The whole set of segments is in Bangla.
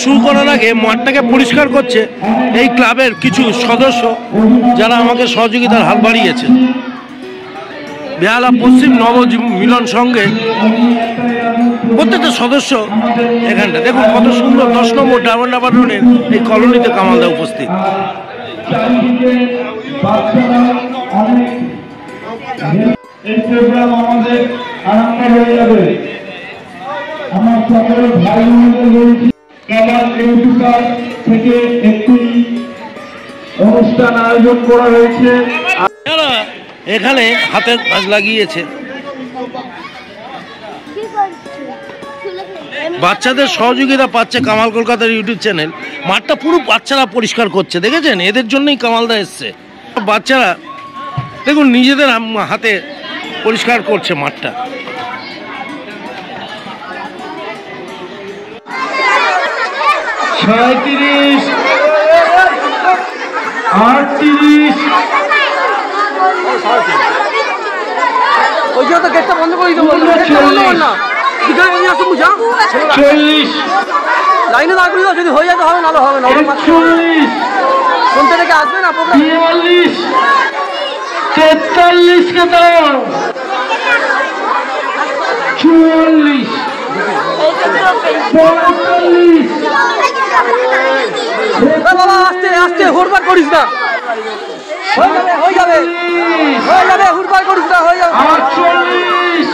শুরু করার আগে মাঠটাকে পরিষ্কার করছে এই ক্লাবের কিছু সদস্য, যারা আমাকে সহযোগিতার হাত বাড়িয়েছে। বেহালা পশ্চিম নব মিলন সংঘে প্রত্যেকটা সদস্য এখানটা দেখুন কত সুন্দর। 10 নম্বর ডায়মন্ড হারবার রোডের এই কলোনিতে কামালদা উপস্থিত। এই প্রোগ্রাম আমাদের আরম্ভ হয়ে যাবে। আমার সকল ভাই বোনদের বলছি, কামাল ইউটিউবার থেকে একটি অনুষ্ঠান আয়োজন করা হয়েছে। এখানে হাতের কাজ লাগিয়েছে, বাচ্চাদের সহযোগিতা পাচ্ছে কামাল কলকাতার ইউটিউব চ্যানেল। মাঠটা পুরো বাচ্চারা পরিষ্কার করছে, দেখেছেন? এদের জন্যই কামালদা এসছে। বাচ্চারা দেখুন নিজেদের হাতে পরিষ্কার করছে মাঠটা। লাইনে দাঁড়িয়ে যদি হয়ে যায় তো হবে, নাহলে হবে না। কোনটা থেকে আসবে না 43 43 কে দাও 44 45 বাবা আস্তে আস্তে হুড়পাড় করিস না, হয়ে যাবে হুড়পাড় করিস না, হয়ে যাবে। 48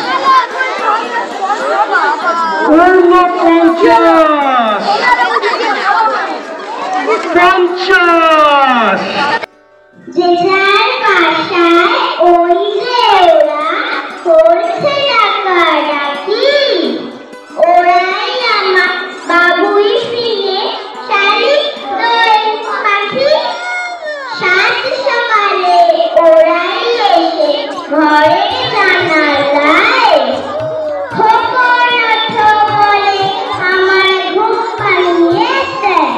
50 যেখানে বাসায় ওই যে ওরা করছে ডাকাডাকি, ওরাই আমার বাবুই ফিরে শালিক দোয়েল পাখি। সাত সকালে ওরাই এসে ঘরে জানালায় খবর বলে আমার ঘুম পাড়িয়ে দেয়।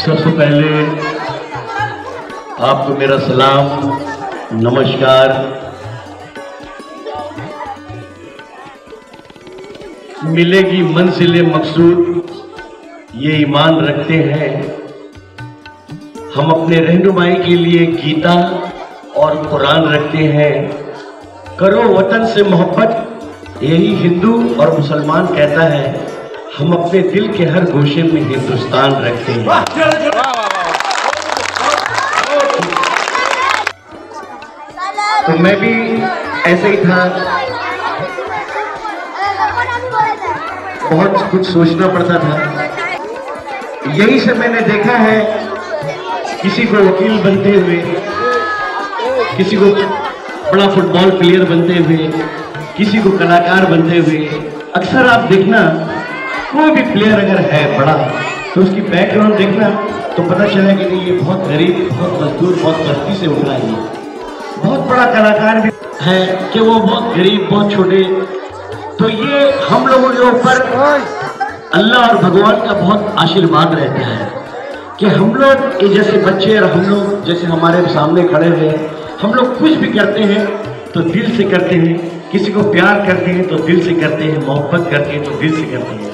सबसे पहले आपको मेरा सलाम, नमस्कार। मिलेगी मंजिल मकसूद ये ईमान रखते हैं, हम अपने रहनुमाई के लिए गीता और कुरान रखते हैं। करो वतन से मोहब्बत, यही हिंदू और मुसलमान कहता है। हम अपने दिल के हर गोशे में हिंदुस्तान रखते हैं। तो मैं भी ऐसे ही था, बहुत कुछ सोचना पड़ता था। यही से मैंने देखा है किसी को वकील बनते हुए, किसी को बड़ा फुटबॉल प्लेयर बनते हुए, किसी को कलाकार बनते हुए। अक्सर आप देखना कोई भी प्लेयर अगर है बड़ा तो उसकी बैकग्राउंड देखना तो पता चला कि नहीं, ये बहुत गरीब, बहुत मजदूर, बहुत बस्ती से उठा है। बहुत बड़ा कलाकार भी है कि वो बहुत गरीब, बहुत छोटे। तो ये हम लोगों के ऊपर अल्लाह और भगवान का बहुत आशीर्वाद रहता है कि हम लोग ये जैसे बच्चे और हम लोग जैसे हमारे सामने खड़े हुए, हम लोग कुछ भी करते हैं तो दिल से करते हैं। किसी को प्यार करते हैं तो दिल से करते हैं, मोहब्बत करते हैं तो दिल से करते हैं।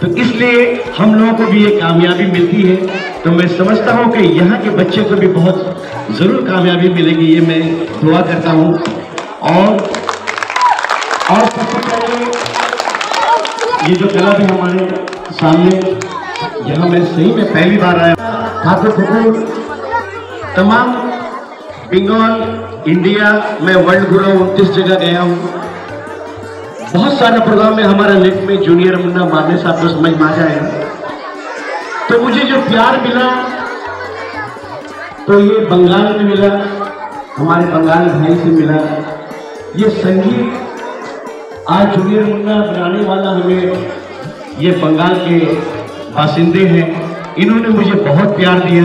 तो इसलिए हम लोगों को भी ये कामयाबी मिलती है। तो मैं समझता हूँ कि यहाँ के बच्चे को भी बहुत ज़रूर कामयाबी मिलेगी, ये मैं दुआ करता हूँ। और सबसे पहले ये जो क्लब है हमारे सामने, यहाँ मैं सही में पहली बार आया। ठाकुर फुकुर तमाम बंगाल, इंडिया में वर्ल्ड घुरा हूँ, 29 जगह गया हूँ। बहुत सारे प्रोग्राम में हमारा नेट में जूनियर मुन्ना मारने साहब को समझ में आ जाएगा। तो मुझे जो प्यार मिला तो ये बंगाल में मिला, हमारे बंगाल भाई से मिला। ये संगीत आज जूनियर मुन्ना बनाने वाला हमें, ये बंगाल के बासिंदे हैं, इन्होंने मुझे बहुत प्यार दिया।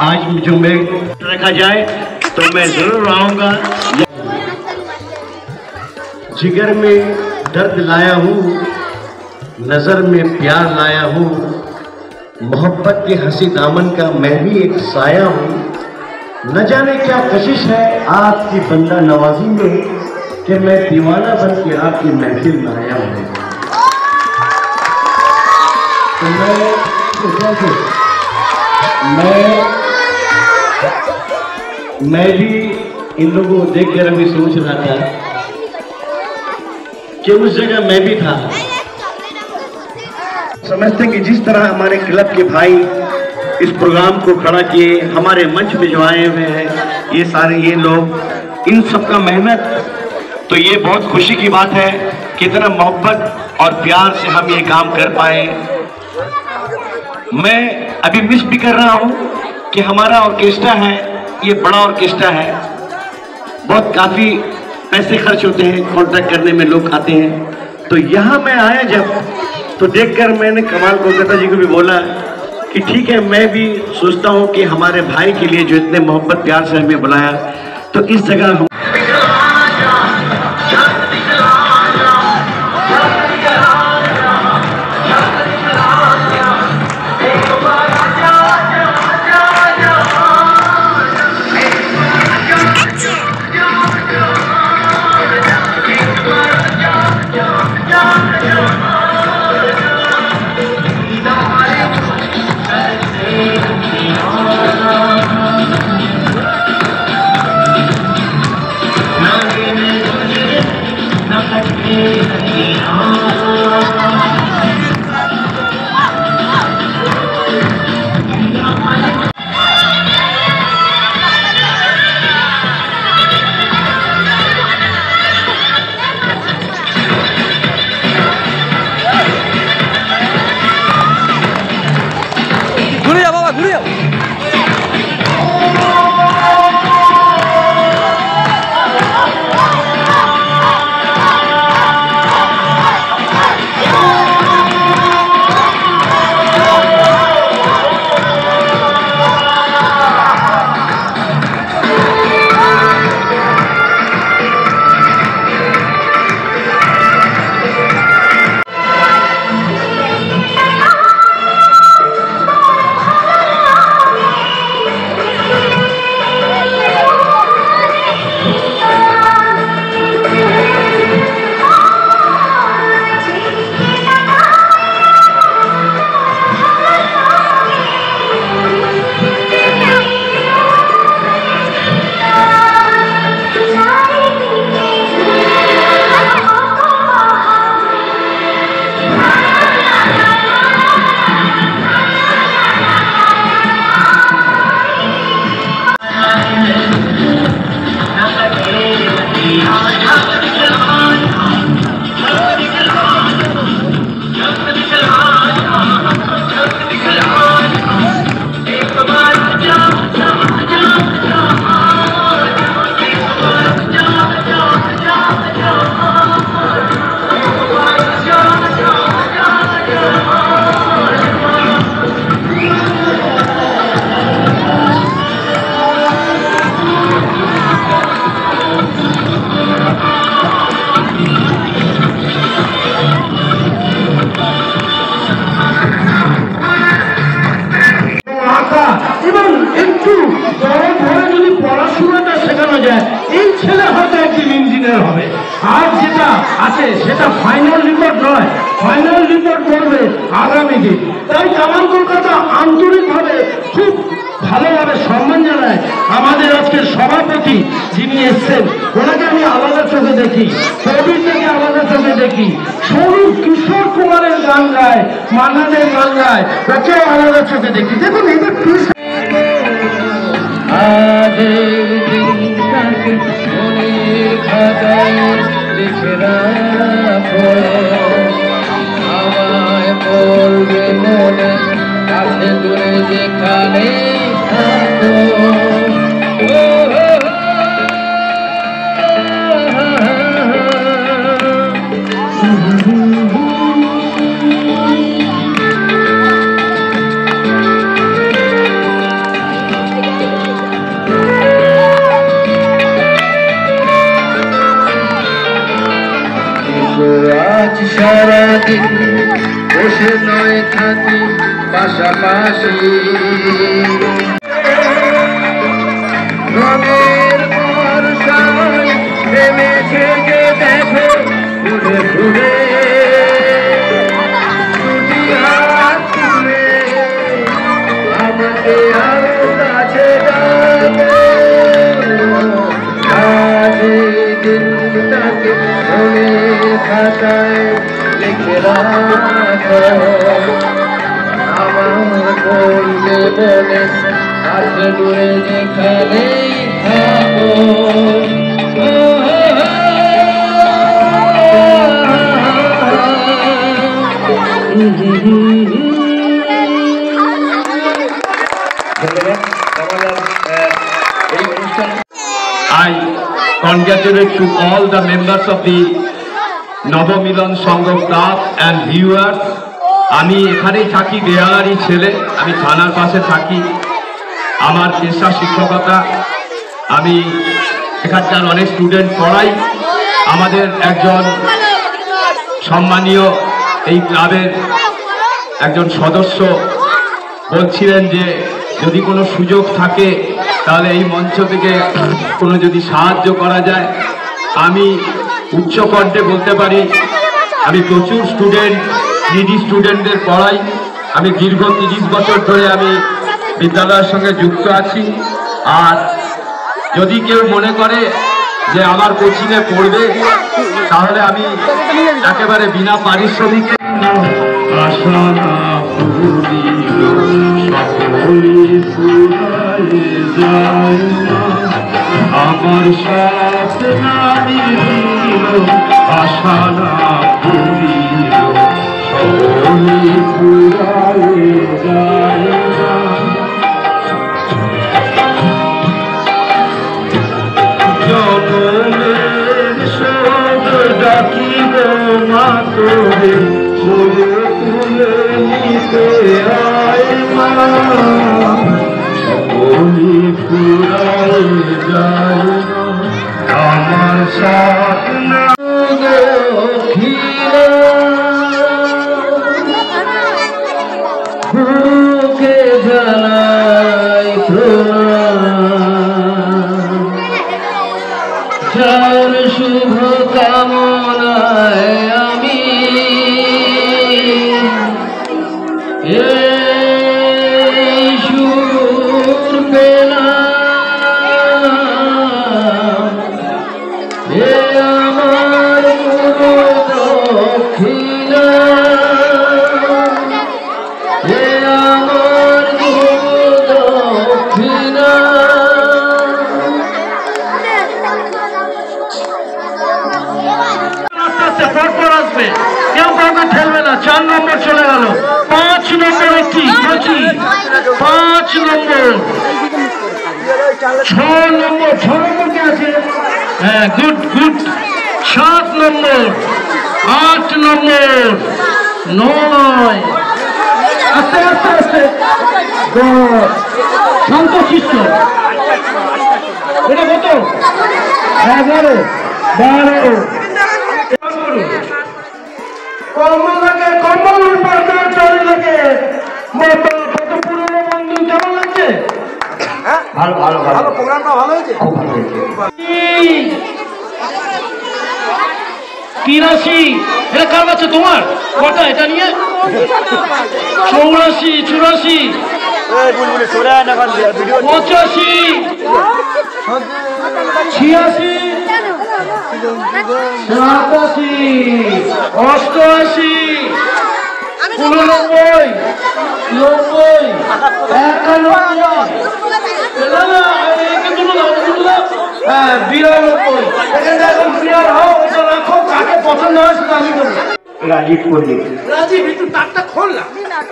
आज जो मैं रखा जाए तो मैं जरूर आऊंगा। जिगर में दर्द लाया हूँ, नजर में प्यार लाया हूँ, मोहब्बत के हंसी दामन का मैं भी एक साया हूँ। न जाने क्या कशिश है आपकी बंदा नवाजी में कि मैं दीवाना बन के आपकी महफिल में आया हूँ। तो मैं भी इन लोगों को देख कर अभी सोच रहा था कि उस जगह मैं भी था। समझते कि जिस तरह हमारे क्लब के भाई इस प्रोग्राम को खड़ा किए, हमारे मंच में जो आए हुए हैं ये सारे ये लोग, इन सबका मेहनत, तो ये बहुत खुशी की बात है कि इतना मोहब्बत और प्यार से हम ये काम कर पाए। मैं अभी मिस भी कर रहा हूँ कि हमारा ऑर्केस्ट्रा है, ये बड़ा ऑर्केस्ट्रा है, बहुत काफ़ी पैसे खर्च होते हैं, कॉन्ट्रैक्ट करने में लोग आते हैं। तो यहाँ मैं आया जब, तो देखकर मैंने कमाल कोलकाता जी को भी बोला कि ठीक है, मैं भी सोचता हूँ कि हमारे भाई के लिए जो इतने मोहब्बत प्यार से हमें बुलाया, तो इस जगह हम সেটা ফাইনাল রিপোর্ট নয়, ফাইনাল রিপোর্ট করবে আগামী দিন। তাই কামাল কলকাতা আন্তরিকভাবে খুব ভালোভাবে সম্মান জানায় আমাদের আজকের সভাপতি যিনি এসছেন, ওনাকে আমি আলাদা চোখে দেখি, প্রবীর থেকে আলাদা চোখে দেখি, স্বরূপ কিশোর কুমারের গান গায়, মান্নানের গান গায়, ওকেও আলাদা চোখে দেখি। দেখুন এদের লিখে রাখো, আমায় বলবে মনে কাছে দূরে যেখানে থাকো। আজ সারাদিন বসে নয় থাকি পাশাপাশি, রঙের বর্ষায় নেমেছে যে দেখো ঘুরে ঘুরে, দুটি হাত তুলে আমাকে আরো কাছে ডাকো। আজ এই দিনটাকে মনের খাতায় লিখে রাখো, আমার বললে বলে কাছে দূরে যেখানেই থাকো। I congratulate to all the members of the Nabamilan Sangha club and viewers. আমি এখানেই থাকি, বেহালারই ছেলে, আমি থানার পাশে থাকি। আমার পেশা শিক্ষকতা, আমি এখানকার অনেক স্টুডেন্ট পড়াই। আমাদের একজন সম্মানীয় এই ক্লাবের একজন সদস্য বলছিলেন যে যদি কোনো সুযোগ থাকে তাহলে এই মঞ্চ থেকে কোনো যদি সাহায্য করা যায়। আমি উচ্চ কণ্ঠে বলতে পারি, আমি প্রচুর স্টুডেন্ট, নিডি স্টুডেন্টদের পড়াই। আমি দীর্ঘ 30 বছর ধরে আমি বিদ্যালয়ের সঙ্গে যুক্ত আছি। আর যদি কেউ মনে করে যে আমার কোচিংয়ে পড়বে তাহলে আমি একেবারে বিনা পারিশ্রমিকে আমার সাথে আশা না ভুলিল সকলে ফুরায়ে যায় না। জনমের সব ডাকিব মা তোরে বলে তুলে নিতে আয় মা, সকলে ফুরায়ে যায় না আমার সাথ না বুকে জানাই যার শুভ কামনায় আমি এই সুর পেলাম, এ আমার দক্ষিণা, এ আমার দক্ষিণা। পরপর আসবে, কেউ কাউকে ঠেলবে না। 4 নম্বর চলে গেল, 5 নম্বর একটি 5 নম্বর, 6 নম্বর, 6 নম্বর কে আছে? হ্যাঁ, গুড গুড। 7 নম্বর, 8 নম্বর, 9, আস্তে আস্তে আস্তে, 10, শান্তশিষ্ট। এটা কত? 11, 12। কমলাকে কমল পাতা চলে লাগে কত পুরনো বন্ধু, কেমন লাগছে? ভালো ভালো ভালো, প্রোগ্রামটা ভালো হয়েছে, খুব ভালো হয়েছে। 83, এটা কার বাচ্চা তোমার? কটা এটা নিয়ে? 84, 84, 85, 86, 87, 88, 99, राजीव पंडित রাজীব একটু তারটা খোল না।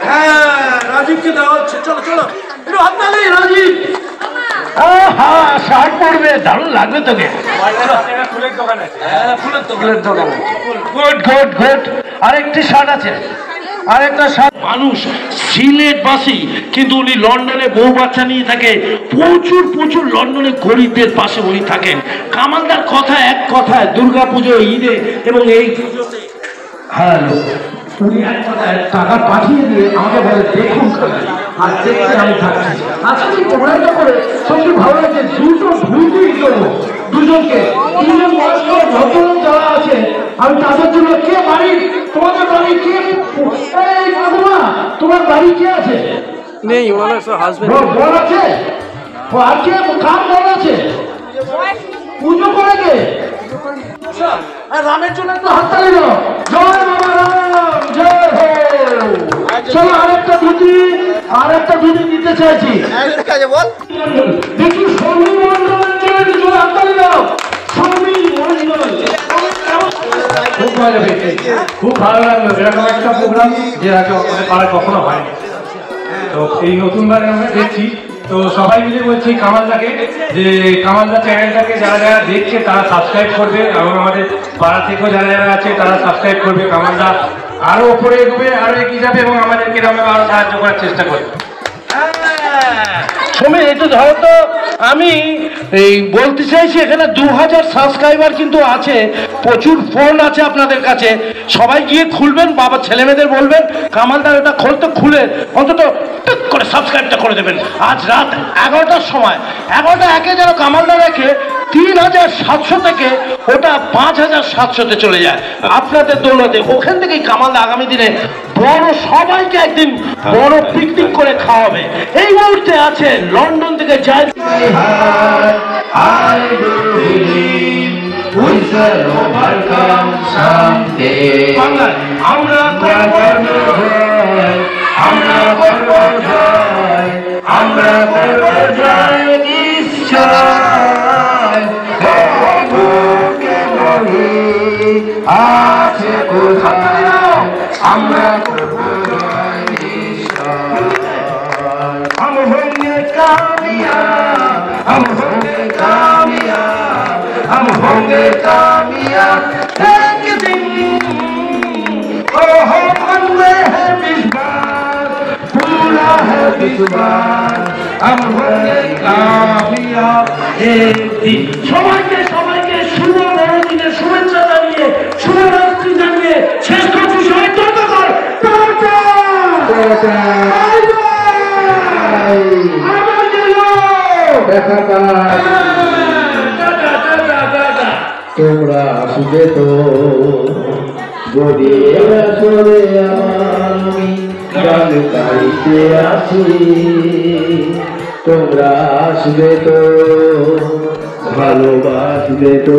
হ্যাঁ রাজীবকে দেওয়া হচ্ছে, চলো চলো একটু হাত তালি রাজীব। হ্যাঁ শার্ট পরবে, দারুণ লাগবে তোকে। ফুলের দোকান আছে, ফুলের দোকান। Good good good. আরেকটি শার্ট আছে, আরেকটা শার্ট। মানুষ সিলেটবাসী, কিন্তু উনি লন্ডনে বউ বাচ্চা নিয়ে থাকে, প্রচুর প্রচুর লন্ডনে গরিবদের পাশে উনি থাকেন। কামালদার কথা এক কথায় দুর্গাপুজো, ঈদে এবং এই পুজোতে হ্যালো উনি এক কথায় টাকা পাঠিয়ে দিয়ে আমাকে বলে দেখুন আর দেখতে আমি থাকছি। আজকে প্রোগ্রামটা করে সত্যি ভালো লাগছে। দুটো ভুলই করবো দুজনকে, দুজন বয়স্ক ভদ্রলোক যারা আছে আমি তাদের জন্য কে বাড়ি, তোমাদের বাড়ি কে, এই মাধুমা তোমার বাড়ি কে আছে? নেই, ওনার হাজবেন্ড বল আছে। ও আর কে, কার বল আছে? পুজো করে কে? রামের জন্য একটু হাততালি দাও। জয় বাবা রাম, জয় হো। চলো আরেকটা ধুতি দিতে চাইছি। দেখি সমী মন্ডলের জন্য একটু হাততালি দাও। সমী মন্ডল খুব ভালো পেয়েছে, খুব ভালো লাগলো। এরকম একটা প্রোগ্রাম যে আগে আমাদের পাড়ায় কখনো হয়নি, তো এই নতুনবারে আমরা দেখছি। তো সবাই মিলে বলছি কামালদাকে যে কামালদা চ্যানেলটাকে যারা যারা দেখছে তারা সাবস্ক্রাইব করবে, এবং আমাদের পাড়া থেকেও যারা যারা আছে তারা সাবস্ক্রাইব করবে। কামালদা আরো উপরে এগোবে, আরো এগিয়ে যাবে এবং আমাদেরকে এরকম আরো সাহায্য করার চেষ্টা করবে। সময় একটু ধরো তো, আমি এই বলতে চাইছি এখানে 2000 সাবস্ক্রাইবার কিন্তু আছে, প্রচুর ফোন আছে আপনাদের কাছে। সবাই গিয়ে খুলবেন, বাবা ছেলে মেয়েদের বলবেন কামালদার ওটা খুলতে, খুলে অন্তত টিক করে সাবস্ক্রাইবটা করে দেবেন। আজ রাত 11টার সময়, 11টা 1-এ যেন কামালদা রেখে 3700 থেকে ওটা 5700-তে চলে যায়। আপনাদের দৌলতে ওখান থেকেই কামালদা আগামী দিনে বড় সবাইকে একদিন বড় পিকনিক করে খাওয়াবে। এই মুহূর্তে আছে লন্ডন থেকে যায় আছে কোথায় আমরা हम होंगे कामयाब, हम होंगे कामयाब, हम होंगे कामयाब एक दिन। ओ हो मन में है विश्वास, पूरा है विश्वास, हम होंगे कामयाब एक दिन। সবাইকে সবাইকে শুভ বড়দিনের শুভেচ্ছা জানিয়ে, শুভরাত্রি জানিয়ে শেষ করছি। সবাই টাটা কর, টাটা টাটা। তোমরা আসবে তো যদি চলে আমি গান গাইতে আসি, তোমরা আসবে তো ভালোবাসবে তো।